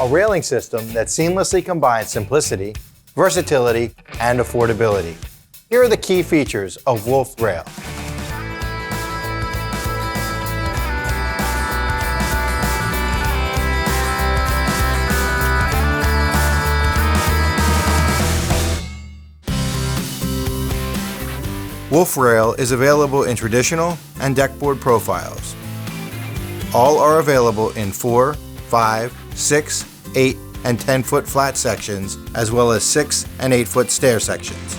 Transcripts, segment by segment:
a railing system that seamlessly combines simplicity, versatility, and affordability. Here are the key features of Wolf Rail. Wolf Rail is available in traditional and deckboard profiles. All are available in 4, 5, 6, 8, and 10-foot flat sections, as well as 6 and 8-foot stair sections.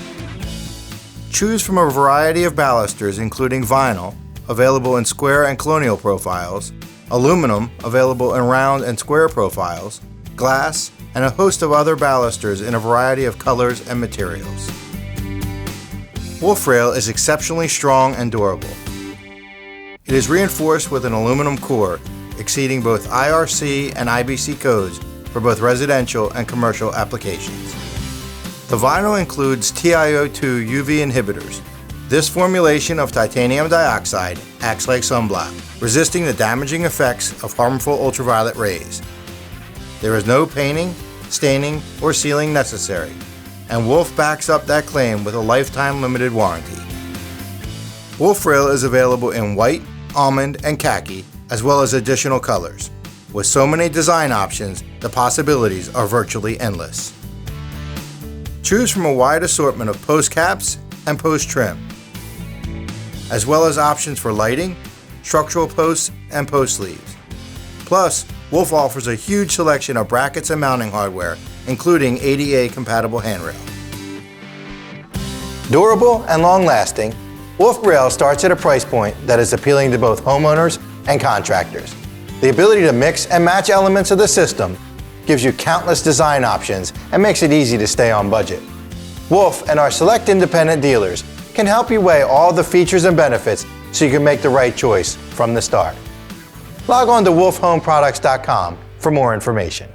Choose from a variety of balusters including vinyl, available in square and colonial profiles, aluminum, available in round and square profiles, glass, and a host of other balusters in a variety of colors and materials. Wolf Rail is exceptionally strong and durable. It is reinforced with an aluminum core, exceeding both IRC and IBC codes for both residential and commercial applications. The vinyl includes TiO2 UV inhibitors. This formulation of titanium dioxide acts like sunblock, resisting the damaging effects of harmful ultraviolet rays. There is no painting, staining, or sealing necessary, and Wolf backs up that claim with a lifetime limited warranty. Wolf Rail is available in white, almond, and khaki, as well as additional colors. With so many design options, the possibilities are virtually endless. Choose from a wide assortment of post caps and post trim, as well as options for lighting, structural posts, and post sleeves. Plus, Wolf offers a huge selection of brackets and mounting hardware, including ADA-compatible handrail. Durable and long-lasting, Wolf Rail starts at a price point that is appealing to both homeowners and contractors. The ability to mix and match elements of the system gives you countless design options and makes it easy to stay on budget. Wolf and our select independent dealers can help you weigh all the features and benefits so you can make the right choice from the start. Log on to wolfhomeproducts.com for more information.